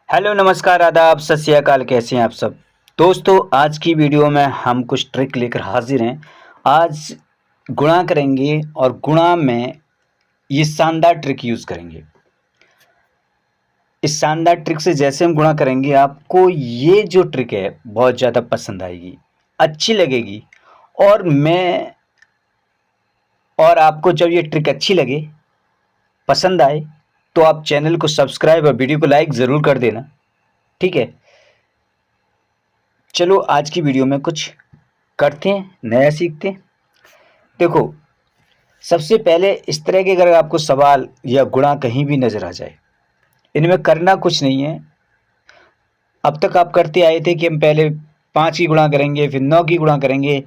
Hello नमस्कार आदाब सत श्री अकाल। कैसे हैं आप सब दोस्तों। आज की वीडियो में हम कुछ ट्रिक लेकर हाजिर हैं। आज गुणा करेंगे और गुणा में ये शानदार ट्रिक यूज़ करेंगे। इस शानदार ट्रिक से जैसे हम गुणा करेंगे आपको ये जो ट्रिक है बहुत ज़्यादा पसंद आएगी, अच्छी लगेगी। और आपको जब ये ट्रिक अच्छी लगे, पसंद आए, तो आप चैनल को सब्सक्राइब और वीडियो को लाइक ज़रूर कर देना। ठीक है, चलो आज की वीडियो में कुछ करते हैं, नया सीखते हैं। देखो, सबसे पहले इस तरह के अगर आपको सवाल या गुणा कहीं भी नज़र आ जाए, इनमें करना कुछ नहीं है। अब तक आप करते आए थे कि हम पहले 5 की गुणा करेंगे, फिर 9 की गुणा करेंगे,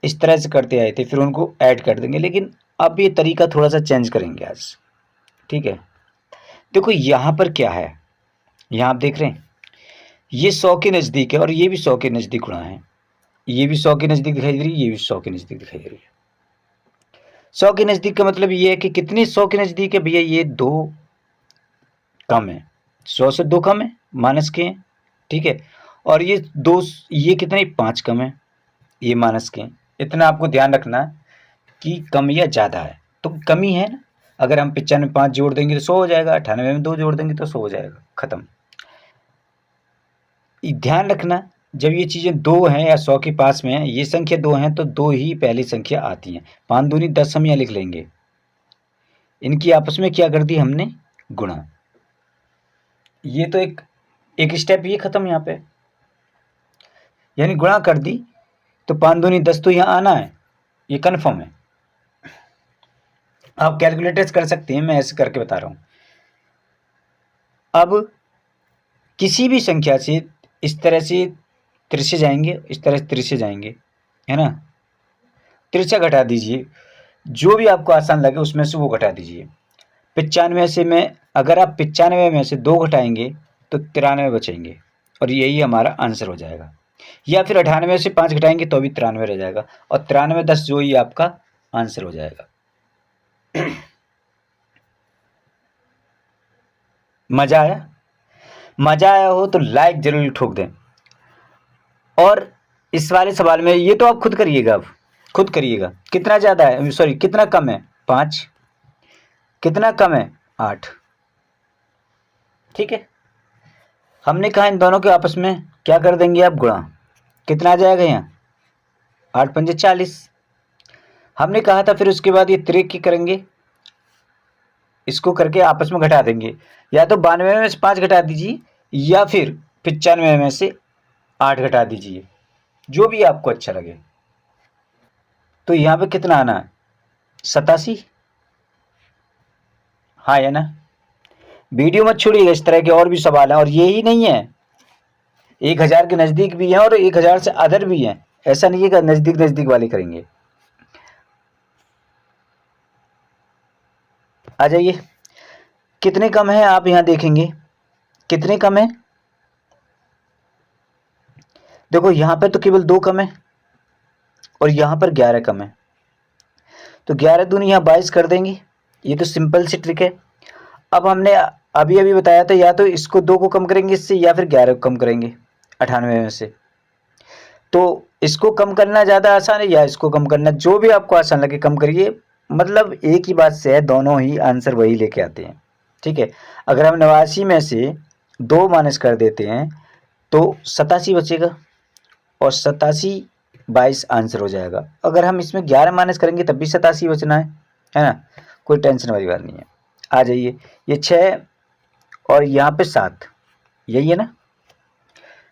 इस तरह से करते आए थे, फिर उनको ऐड कर देंगे। लेकिन अब ये तरीका थोड़ा सा चेंज करेंगे आज। ठीक है, देखो यहाँ पर क्या है, यहाँ आप देख रहे हैं ये 100 के नज़दीक है और ये भी 100 के नज़दीक गुणा है। ये भी 100 के नज़दीक दिखाई दे रही है, ये भी 100 के नज़दीक दिखाई दे रही है। 100 के नज़दीक का मतलब ये है कि कितनी 100 के नज़दीक है भैया, ये 2 कम है, 100 से 2 कम है, माइनस के हैं। ठीक है, और ये 2, ये कितने 5 कम है, ये माइनस के हैं। इतना आपको ध्यान रखना कि कम या ज़्यादा है तो कमी है ना। अगर हम 95 में 5 जोड़ देंगे तो 100 हो जाएगा, 98 में 2 जोड़ देंगे तो 100 हो जाएगा, ख़त्म। ध्यान रखना, जब ये चीज़ें 2 हैं या 100 के पास में है, ये संख्या 2 हैं तो 2 ही पहली संख्या आती हैं। 5 दूनी 10 हम यहाँ लिख लेंगे। इनकी आपस में क्या कर दी हमने, गुणा। ये तो एक स्टेप ये खत्म यहाँ पे, यानी गुणा कर दी तो 5 दूनी 10 तो यहाँ आना है, ये कन्फर्म है। आप कैलकुलेटर्स कर सकते हैं, मैं ऐसे करके बता रहा हूँ। अब किसी भी संख्या से इस तरह से तिरछे जाएंगे, इस तरह से तिरछे जाएंगे, है ना। तिरछा घटा दीजिए, जो भी आपको आसान लगे उसमें से वो घटा दीजिए। 95 से में अगर आप 95 में से 2 घटाएंगे तो 93 बचेंगे और यही हमारा आंसर हो जाएगा। या फिर 98 से 5 घटाएंगे तो भी 93 रह जाएगा और 93 10 जो ही आपका आंसर हो जाएगा। मज़ा आया? मज़ा आया हो तो लाइक जरूर ठोक दें। और इस वाले सवाल में ये तो आप खुद करिएगा, अब खुद करिएगा। कितना ज़्यादा है, सॉरी कितना कम है, 5। कितना कम है, 8। ठीक है, हमने कहा इन दोनों के आपस में क्या कर देंगे आप, गुणा। कितना आ जाएगा यहाँ, 8 पंजे 40। हमने कहा था फिर उसके बाद ये त्रिक करेंगे, इसको करके आपस में घटा देंगे। या तो 92 में से 5 घटा दीजिए या फिर 95 में से 8 घटा दीजिए, जो भी आपको अच्छा लगे। तो यहाँ पे कितना आना है, 87। हाँ या ना। वीडियो मत छोड़िएगा, इस तरह के और भी सवाल हैं और यही नहीं है, 1000 के नज़दीक भी हैं और 1000 से अदर भी हैं। ऐसा नहीं है कि नज़दीक नज़दीक वाले करेंगे। आ जाइए, कितने कम है आप यहाँ देखेंगे, कितने कम है। देखो यहाँ पर तो केवल 2 कम है और यहाँ पर 11 कम है, तो 11 दूनी यहाँ 22 कर देंगे। ये तो सिंपल सी ट्रिक है। अब हमने अभी अभी बताया था, या तो इसको 2 को कम करेंगे इससे या फिर 11 को कम करेंगे 98 में से। तो इसको कम करना ज़्यादा आसान है या इसको कम करना, जो भी आपको आसान लगे कम करिए। मतलब एक ही बात से है, दोनों ही आंसर वही लेके आते हैं। ठीक है, अगर हम 89 में से 2 माइनस कर देते हैं तो 87 बचेगा और 87 22 आंसर हो जाएगा। अगर हम इसमें 11 माइनस करेंगे तब भी 87 बचना है ना। कोई टेंशन वाली बात नहीं है। आ जाइए, ये 6 और यहाँ पे 7, यही है ना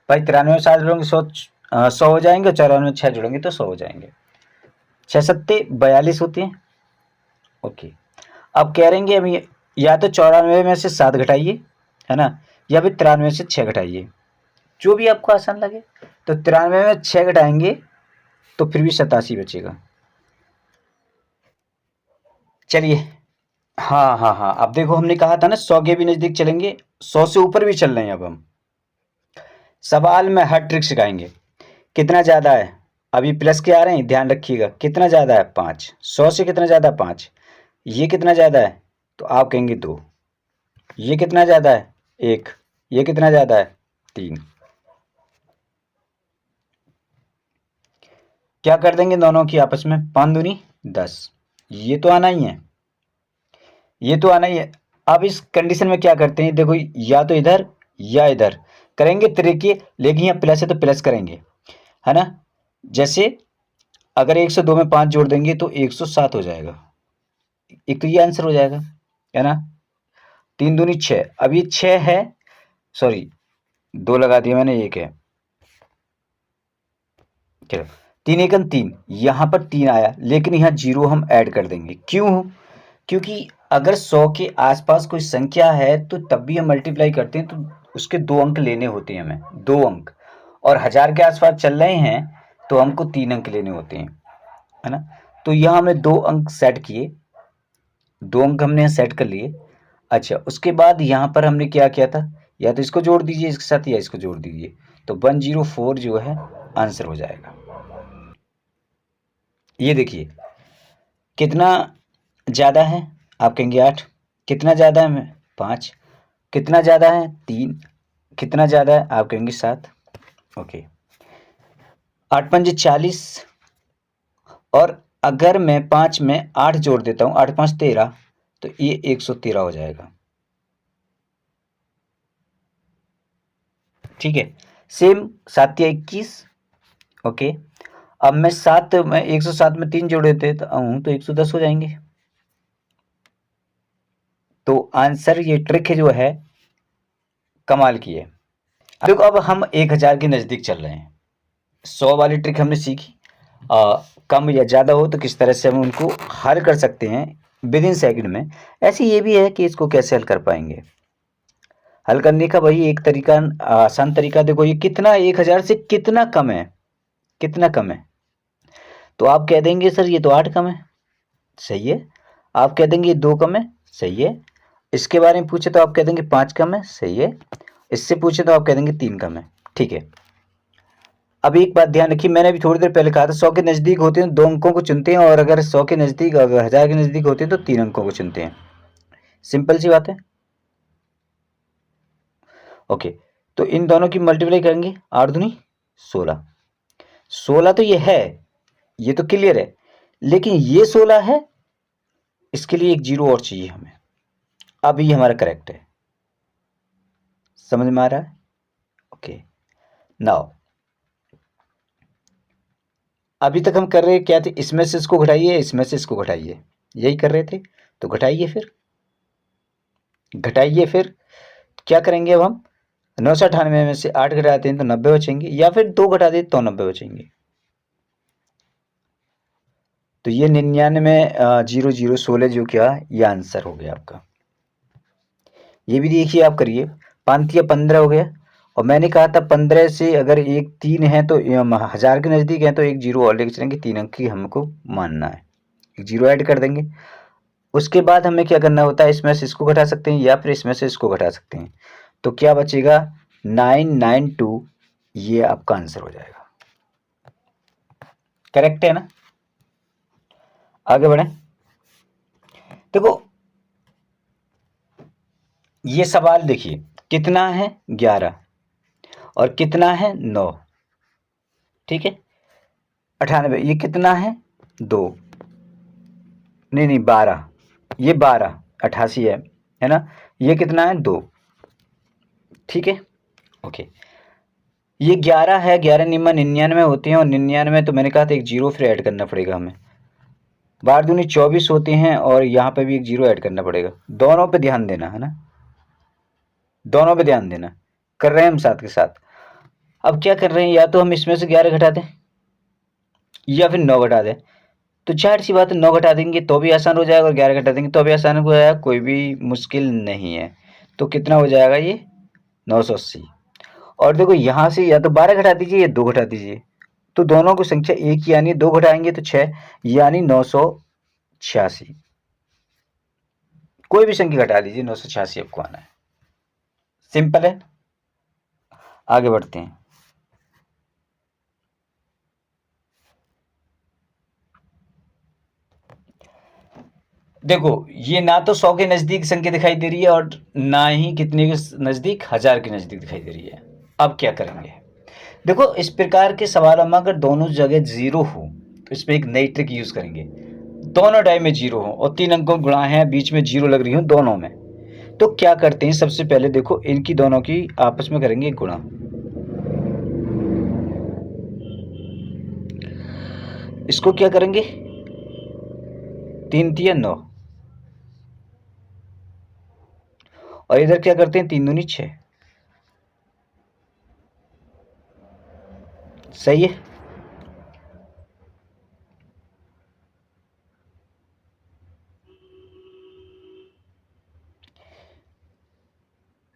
भाई। 93 में 7 जोड़ेंगे 100 हो जाएंगे, 94 में 6 जोड़ेंगे तो 100 हो जाएंगे। 6 सत्ते 42 होते हैं। ओके, अब कह रहेंगे हम या तो 94 में से 7 घटाइए, है ना, या फिर 93 में से 6 घटाइए, जो भी आपको आसान लगे। तो 93 में 6 घटाएंगे तो फिर भी 87 बचेगा। चलिए, हाँ हाँ हाँ, अब देखो हमने कहा था ना 100 के भी नज़दीक चलेंगे, 100 से ऊपर भी चल रहे हैं। अब हम सवाल में हर ट्रिक सिखाएंगे। कितना ज़्यादा है, अभी प्लस के आ रहे हैं, ध्यान रखिएगा। कितना ज़्यादा है, 5। 100 से कितना ज़्यादा, 5। ये कितना ज़्यादा है तो आप कहेंगे 2। ये कितना ज़्यादा है, 1। ये कितना ज़्यादा है 3। क्या कर देंगे दोनों की आपस में, 5 दूनी 10। ये तो आना ही है, ये तो आना ही है। अब इस कंडीशन में क्या करते हैं, देखो या तो इधर या इधर करेंगे तरीके, लेकिन यहाँ प्लस है तो प्लस करेंगे, है ना। जैसे अगर 102 में 5 जोड़ देंगे तो 107 हो जाएगा। एक तो ये आंसर हो जाएगा, है ना। 3 दूनी 6, अब ये 6 है, सॉरी 2 लगा दिया मैंने, 1 है, चलो 3 एकम 3, यहाँ पर 3 आया, लेकिन यहाँ 0 हम ऐड कर देंगे। क्यों? क्योंकि अगर 100 के आसपास कोई संख्या है तो तब भी हम मल्टीप्लाई करते हैं तो उसके 2 अंक लेने होते हैं हमें, 2 अंक। और 1000 के आसपास चल रहे हैं तो हमको 3 अंक लेने होते हैं, है ना। तो यहाँ हमने 2 अंक सेट किए, 2 अंक हमने यहाँ सेट कर लिए। अच्छा, उसके बाद यहाँ पर हमने क्या किया था, या तो इसको जोड़ दीजिए इसके साथ या इसको जोड़ दीजिए, तो 104 जो है आंसर हो जाएगा। ये देखिए कितना ज़्यादा है, आप कहेंगे 8, कितना ज़्यादा है 5, कितना ज़्यादा है 3, कितना ज़्यादा है आप कहेंगे 7। ओके, 8 पंजे 40, और अगर मैं 5 में 8 जोड़ देता हूँ, 8 5 13, तो ये 113 हो जाएगा। ठीक है, सेम 7 या 21। ओके, अब मैं 7 में 107 में 3 जोड़ देते हूँ तो 110 हो जाएंगे। तो आंसर, ये ट्रिक जो है कमाल की है। देखो अब हम 1000 के नज़दीक चल रहे हैं, 100 वाली ट्रिक हमने सीखी, कम या ज़्यादा हो तो किस तरह से हम उनको हल कर सकते हैं विद इन सेकेंड में। ऐसे ये भी है कि इसको कैसे हल कर पाएंगे। हल करने का वही एक तरीका, आसान तरीका, देखो ये कितना 1000 से कितना कम है, कितना कम है, तो आप कह देंगे सर ये तो 8 कम है, सही है। आप कह देंगे 2 कम है, सही है। इसके बारे में पूछे तो आप कह देंगे 5 कम है, सही है। इससे पूछे तो आप कह देंगे 3 कम है, ठीक है। अब एक बात ध्यान रखिए, मैंने अभी थोड़ी देर पहले कहा था 100 के नज़दीक होते हैं 2 अंकों को चुनते हैं, और अगर 100 के नज़दीक, अगर 1000 के नज़दीक होते हैं तो 3 अंकों को चुनते हैं। सिंपल सी बात है। ओके, तो इन दोनों की मल्टीप्लाई करेंगे, 8 दूनी 16, 16 तो ये है, ये तो क्लियर है, लेकिन ये 16 है, इसके लिए एक 0 और चाहिए हमें। अब ये हमारा करेक्ट है, समझ में आ रहा है। ओके, नाउ अभी तक हम कर रहे क्या थे, इसमें से इसको घटाइए, इसमें से इसको घटाइए, यही कर रहे थे। तो घटाइए, फिर घटाइए, फिर क्या करेंगे अब हम, 998 में से 8 घटाते हैं तो 90 बचेंगे, या फिर 2 घटा दें तो 90 बचेंगे। तो ये 99 0 0 16 जो क्या, ये आंसर हो गया आपका। ये भी देखिए आप करिए, 5 या 15 हो गया, और मैंने कहा था 15 से अगर एक 3 है तो 1000 के नज़दीक है तो एक 0 और लेके चलेंगे, 3 अंक की हमको मानना है, एक 0 ऐड कर देंगे। उसके बाद हमें क्या करना होता है, इसमें से इसको घटा सकते हैं या फिर इसमें से इसको घटा सकते हैं, तो क्या बचेगा 992, ये आपका आंसर हो जाएगा। करेक्ट है ना। आगे बढ़े, देखो ये सवाल देखिए, कितना है 11 और कितना है 9, ठीक है। 98, ये कितना है 2, नहीं नहीं 12, ये 12, 88 है ना। ये कितना है 2, ठीक है। ओके, ये 11 है, 11 निम्न 99 होते हैं, और 99 तो मैंने कहा था एक 0 फिर ऐड करना पड़ेगा हमें, 12 दूनी 24 होते हैं, और यहाँ पे भी एक 0 ऐड करना पड़ेगा। दोनों पे ध्यान देना, है ना, दोनों पे ध्यान देना, कर रहे हैं हम साथ के साथ। अब क्या कर रहे हैं, या तो हम इसमें से 11 घटा दें या फिर 9 घटा दें, तो जाहिर सी बात है 9 घटा देंगे तो भी आसान हो जाएगा, और 11 घटा देंगे तो भी आसान हो जाएगा, कोई भी मुश्किल नहीं है। तो कितना हो जाएगा ये 980। और देखो यहाँ से या तो 12 घटा दीजिए या 2 घटा दीजिए, तो दोनों की संख्या एक ही, यानी 2 घटाएंगे तो 6, यानी 986। कोई भी संख्या घटा लीजिए, 986 आपको आना है। सिंपल है, आगे बढ़ते हैं। देखो ये ना तो 100 के नज़दीक संख्या दिखाई दे रही है और ना ही कितने के नज़दीक, 1000 के नज़दीक दिखाई दे रही है। अब क्या करेंगे? देखो इस प्रकार के सवालों में अगर दोनों जगह जीरो हो तो इसमें एक नई ट्रिक यूज करेंगे। दोनों टाइम में जीरो हो और 3 अंकों गुणा है, बीच में जीरो लग रही हो दोनों में, तो क्या करते हैं? सबसे पहले देखो इनकी दोनों की आपस में करेंगे गुणा। इसको क्या करेंगे? 3 तिया 9 और इधर क्या करते हैं? 3 दूनी 6। सही है।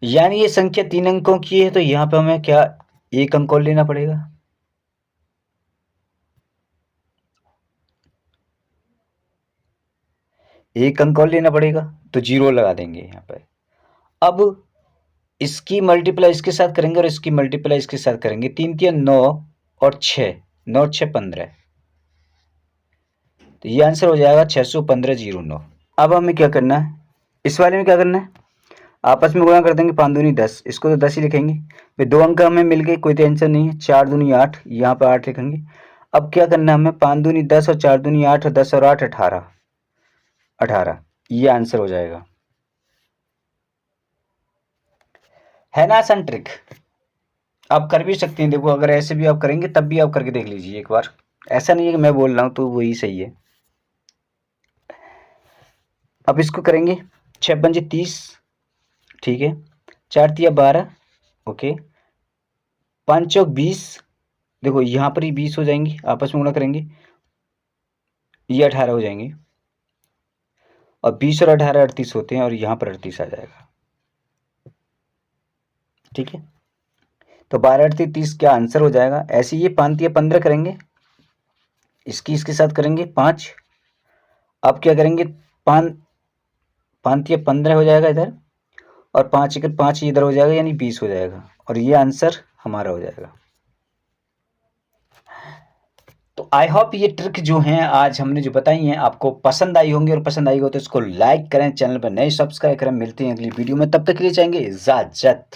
यानी ये संख्या 3 अंकों की है तो यहां पे हमें क्या एक अंक और लेना पड़ेगा। एक अंक और लेना पड़ेगा तो जीरो लगा देंगे यहाँ पे। अब इसकी मल्टीप्लाई इसके साथ करेंगे और इसकी मल्टीप्लाई इसके साथ करेंगे। 3 तिया 9 और 6, 9 6 15, तो ये आंसर हो जाएगा 615 09। अब हमें क्या करना है? इस वाले में क्या करना है? आपस में गुणा कर देंगे। 5 दूनी 10, इसको तो 10 ही लिखेंगे भाई। 2 अंक हमें मिल गए, कोई टेंशन नहीं है। 4 दूनी 8, यहाँ पर 8 लिखेंगे। अब क्या करना है हमें? 5 दूनी 10 और 4 दूनी 8 और 10 और 8 18, 18 ये आंसर हो जाएगा। है ना आसान ट्रिक? आप कर भी सकते हैं। देखो अगर ऐसे भी आप करेंगे तब भी आप करके देख लीजिए एक बार। ऐसा नहीं है कि मैं बोल रहा हूँ तो वही सही है। अब इसको करेंगे 6 पंजे 30, ठीक है। 4 तिया 12, ओके। 5 चौक 20, देखो यहाँ पर ही 20 हो जाएंगी, आपस में गुणा करेंगे, ये 18 हो जाएंगे। और 20 और 18 38 होते हैं और यहाँ पर 38 आ जाएगा, ठीक है। तो 12 38 30 क्या आंसर हो जाएगा। ऐसे ये 5 तिया 15 करेंगे, इसकी इसके साथ करेंगे 5। अब क्या करेंगे? 5 5 तिया 15 हो जाएगा इधर, और 5 एक 5 इधर हो जाएगा, यानी 20 हो जाएगा और ये आंसर हमारा हो जाएगा। तो आई होप ये ट्रिक जो हैं आज हमने जो बताई हैं आपको पसंद आई होंगी, और पसंद आई हो तो इसको लाइक करें, चैनल पर नए सब्सक्राइब करें। मिलते हैं अगली वीडियो में, तब तक के लिए चाहेंगे इजाजत।